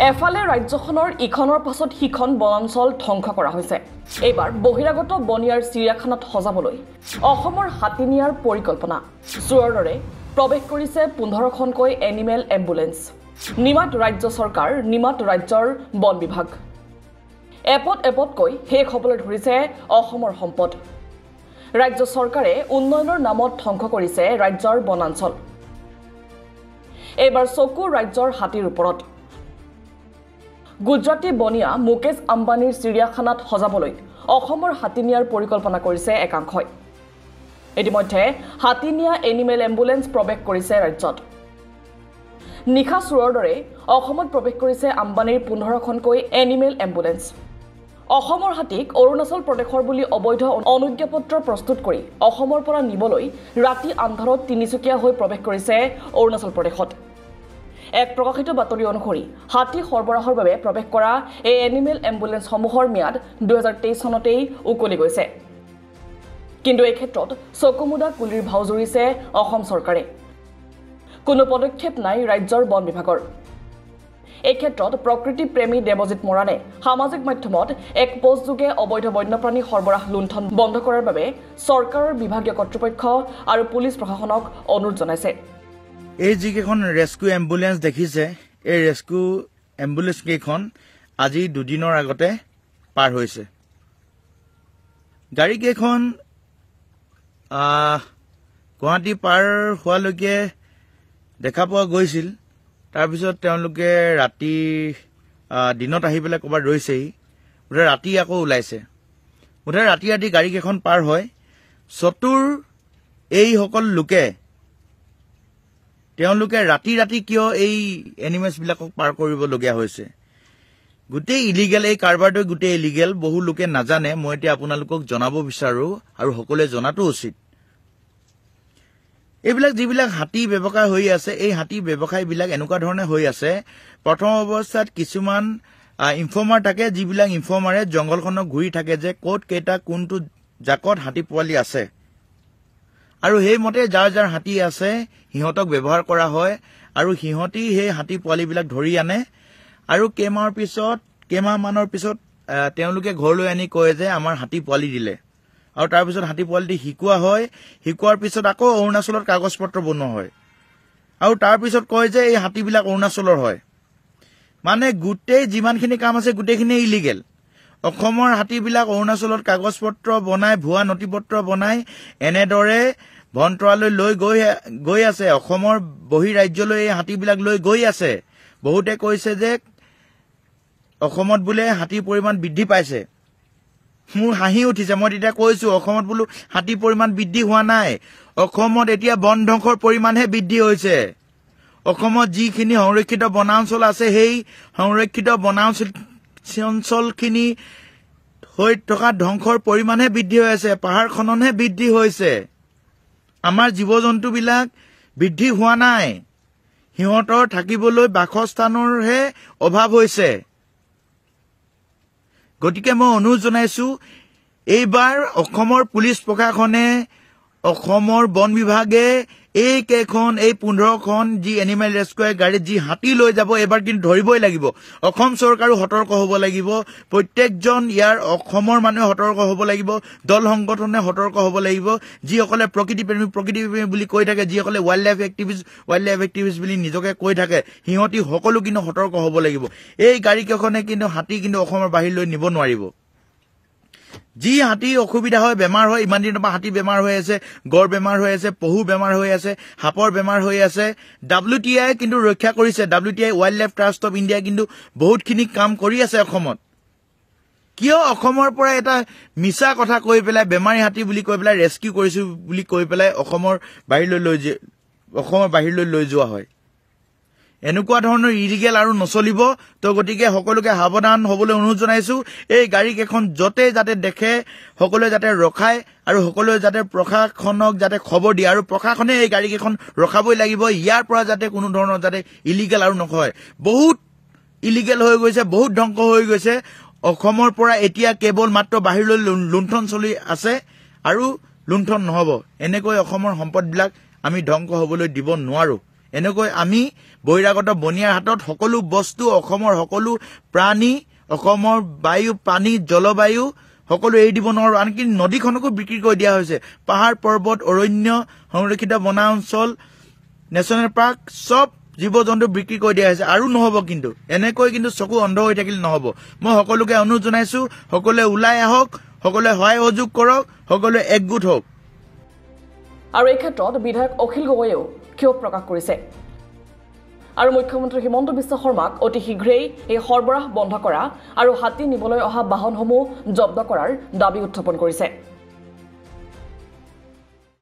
এফালে ৰাজ্যখনৰ ইখনৰ পাছত সিখন বনাঞ্চল ধ্বংস কৰা হৈছে। এইবাৰ বহিৰাগত বনিয়াৰ চিৰিয়াখানাত সজাবলৈ অসমৰ হাতী নিয়াৰ পৰিকল্পনা। চোৰৰ দৰে প্ৰৱেশ কৰিছে 15খনকৈ এনিমেল এম্বুলেন্স। নিমাত ৰাজ্য চৰকাৰ, নিমাত ৰাজ্যৰ বন বিভাগ। এপদ এপদকৈ শেষ হ'বলৈ ধৰিছে অসমৰ সম্পদ। ৰাজ্য চৰকাৰে উন্নয়নৰ নামত ধ্বংস কৰিছে ৰাজ্যৰ বনাঞ্চল। এইবাৰ চকু ৰাজ্যৰ হাতীৰ ওপৰত। গুজৰাটী বনিয়া মুকেশ আম্বানীৰ চিৰিয়াখানাত সজাবলৈ অসমৰ হাতী নিয়াৰ পৰিকল্পনা কৰিছে একাংশই। ইতিমধ্যে হাতী নিয়া এনিমেল এম্বুলেন্স প্ৰৱেশ কৰিছে ৰাজ্যত। নিশা চোৰৰ দৰে অসমত প্ৰৱেশ কৰিছে আম্বানীৰ 15খনকৈ এনিমেল এম্বুলেন্স। অসমৰ হাতীক অৰুণাচল প্ৰদেশৰ বুলি অবৈধ অনুজ্ঞাপত্ৰ প্ৰস্তুত কৰি অসমৰ পৰা নিবলৈ ৰাতি আন্ধাৰত তিনিচুকীয়া হৈ প্ৰৱেশ কৰিছে অৰুণাচল প্ৰদেশত। এক প্ৰকাশিত বাতৰি অনুসৰি হাতী সৰবৰাহৰ বাবে প্ৰৱেশ কৰা এই এনিমেল এম্বুলেন্সসমূহৰ ম্যাদ 2023 চনতেই উকলি গৈছে। কিন্তু এই ক্ষেত্ৰত চকুমুদা কুলিৰ ভাও জুৰিছে অসম চৰকাৰে। কোনো পদক্ষেপ নাই ৰাজ্যৰ বন বিভাগৰ। এই ক্ষেত্ৰত প্ৰকৃতি প্ৰেমী দেৱজিৎ মৰাণে সামাজিক মাধ্যমত এক পোষ্টযোগে অবৈধ বন্যপ্ৰাণী সৰবৰাহ লুণ্ঠন বন্ধ কৰাৰ বাবে চৰকাৰৰ বিভাগীয় কৰ্তৃপক্ষ আৰু পুলিচ প্ৰশাসনক অনুৰোধ জনাইছে। এই যিকেইখন ৰেস্কিউ এম্বুলেন্স দেখিছে, এই ৰেস্কিউ এম্বুলেন্স কেইখন আজি 2 দিনৰ আগতে পাৰ হৈছে। গাড়ী কেইখন গুৱাহাটী পাৰ হোৱালৈকে দেখা পোৱা গৈছিল। তাৰপিছত তেওঁলোকে ৰাতি দিনত আহি পেলাই ক'ৰবাত ৰৈছেহি, বোধহয় ৰাতি আকৌ ওলাইছে। বোধহয় ৰাতি গাড়ী কেইখন পাৰ হয়। চতুৰ এইসকল লোকে তেওঁলোকে ৰাতি কিয় এই এনিমেলছবিলাকক পাৰ কৰিবলগীয়া হৈছে? গোটেই ইলিগেল, এই কাৰবাৰটো গোটেই ইলিগেল। বহু লোকে নাজানে, মই এতিয়া আপোনালোকক জনাব বিচাৰো আৰু সকলোৱে জনাটো উচিত। এইবিলাক যিবিলাক হাতী ব্যৱসায় হৈ আছে, এই হাতী ব্যৱসায়বিলাক এনেকুৱা ধৰণে হৈ আছে। প্ৰথম অৱস্থাত কিছুমান ইনফৰ্মাৰ থাকে, যিবিলাক ইনফৰ্মাৰে জংঘলখনক ঘূৰি থাকে যে ক'ত কেইটা কোনটো জাকত হাতী পোৱালি আছে, আৰু সেইমতে যাৰ যাৰ হাতী আছে সিহঁতক ব্যৱহাৰ কৰা হয়। আৰু সিহঁতি সেই হাতী পোৱালিবিলাক ধৰি আনে আৰু কেইমাহমানৰ পিছত তেওঁলোকে ঘৰলৈ আনি কয় যে আমাৰ হাতী পোৱালি দিলে। আৰু তাৰপিছত হাতী পোৱালিটি শিকোৱা হয়। শিকোৱাৰ পিছত আকৌ অৰুণাচলত কাগজ পত্ৰ বনোৱা হয় আৰু তাৰপিছত কয় যে এই হাতীবিলাক অৰুণাচলৰ হয়। মানে গোটেই যিমানখিনি কাম আছে গোটেইখিনি ইলিগেল। অসমৰ হাতীবিলাক অৰুণাচলত কাগজ পত্ৰ বনাই, ভুৱা নথি পত্ৰ বনাই এনেদৰে ভণ্টৰালৈ লৈ গৈ আছে। অসমৰ বহিৰাজ্যলৈ এই হাতীবিলাক লৈ গৈ আছে। বহুতে কৈছে যে অসমত বোলে হাতীৰ পৰিমাণ বৃদ্ধি পাইছে। মোৰ হাঁহি উঠিছে। মই তেতিয়া কৈছো অসমত বোলো হাতীৰ পৰিমাণ বৃদ্ধি হোৱা নাই। অসমত এতিয়া বন ধ্বংসৰ পৰিমাণহে বৃদ্ধি হৈছে। অসমত যিখিনি সংৰক্ষিত বনাঞ্চল আছে, সেই সংৰক্ষিত বনাঞ্চলখিনি হৈ থকা ধ্বংসৰ পৰিমাণহে বৃদ্ধি হৈ আছে। পাহাৰ খননহে বৃদ্ধি হৈছে। আমাৰ জীৱ জন্তুবিলাক বৃদ্ধি হোৱা নাই। সিহঁতৰ থাকিবলৈ বাসস্থানৰহে অভাৱ হৈছে। গতিকে মই অনুৰোধ জনাইছো, এইবাৰ অসমৰ পুলিচ প্ৰশাসনে, অসমৰ বন বিভাগে এই 15খন যি এনিমেল ৰেস্কিউ গাড়ীত যি হাতী লৈ যাব, এইবাৰ কিন্তু ধৰিবই লাগিব। অসম চৰকাৰো সতৰ্ক হ'ব লাগিব। প্ৰত্যেকজন ইয়াৰ অসমৰ মানুহে সতৰ্ক হ'ব লাগিব। দল সংগঠনে সতৰ্ক হ'ব লাগিব। যিসকলে প্ৰকৃতি প্ৰেমী বুলি কৈ থাকে, যিসকলে ৱাইল্ড লাইফ এক্টিভিষ্ট বুলি নিজকে কৈ থাকে, সিহঁতি সকলো কিন্তু সতৰ্ক হ'ব লাগিব। এই গাড়ীকেইখনে কিন্তু হাতী কিন্তু অসমৰ বাহিৰলৈ নিব নোৱাৰিব। যি হাতী অসুবিধা হয়, বেমাৰ হয়, ইমান দিনৰ পৰা হাতী বেমাৰ হৈ আছে, গড় বেমাৰ হৈ আছে, পহু বেমাৰ হৈ আছে, সাপৰ বেমাৰ হৈ আছে। WTI কিন্তু ৰক্ষা কৰিছে। WTI wild life trust of India কিন্তু বহুতখিনি কাম কৰি আছে অসমত। কিয় অসমৰ পৰা এটা মিছা কথা কৈ পেলাই, বেমাৰী হাতী বুলি কৈ পেলাই, ৰেস্কিউ কৰিছো বুলি কৈ পেলাই অসমৰ বাহিৰলৈ লৈ যোৱা হয়? এনেকুৱা ধৰণৰ ইলিগেল আৰু নচলিব। তো গতিকে সকলোকে সাৱধান হ'বলৈ অনুৰোধ জনাইছো। এই গাড়ীকেইখন য'তে যাতে দেখে সকলোৱে যাতে ৰখায় আৰু সকলোৱে যাতে প্ৰশাসনক যাতে খবৰ দিয়ে, আৰু প্ৰশাসনে এই গাড়ীকেইখন ৰখাবই লাগিব। ইয়াৰ পৰা যাতে কোনো ধৰণৰ যাতে ইলিগেল আৰু নহয়। বহুত ইলিগেল হৈ গৈছে, বহুত ধ্বংস হৈ গৈছে। অসমৰ পৰা এতিয়া কেৱল মাত্ৰ বাহিৰলৈ লুণ্ঠন চলি আছে আৰু লুণ্ঠন নহ'ব। এনেকৈ অসমৰ সম্পদবিলাক আমি ধ্বংস হ'বলৈ দিব নোৱাৰো। এনেকৈ আমি বহিৰাগত বনিয়াৰ হাতত সকলো বস্তু অসমৰ সকলো প্ৰাণী অসমৰ বায়ু পানী জলবায়ু সকলো এৰি দিব নোৱাৰো আনকি নদীখনকো বিক্ৰী কৰি দিয়া হৈছে পাহাৰ পৰ্বত অৰণ্য সংৰক্ষিত বনাঞ্চল নেশ্যনেল পাৰ্ক সব জীৱ-জন্তু বিক্ৰী কৰি দিয়া হৈছে আৰু নহব কিন্তু এনেকৈ কিন্তু চকু অন্ধ হৈ থাকিলে নহব মই সকলোকে অনুৰোধ জনাইছো সকলোৱে ওলাই আহক সকলোৱে সহায় সহযোগ কৰক সকলোৱে একগোট হওক আৰু এই ক্ষেত্ৰত বিধায়ক অখিল গগৈয়েও ক্ষোভ প্ৰকাশ কৰিছে আৰু মুখ্যমন্ত্ৰী হিমন্ত বিশ্ব শৰ্মাক অতি শীঘ্ৰেই এই সৰবৰাহ বন্ধ কৰা আৰু হাতী নিবলৈ অহা বাহনসমূহ জব্দ কৰাৰ দাবী উত্থাপন কৰিছে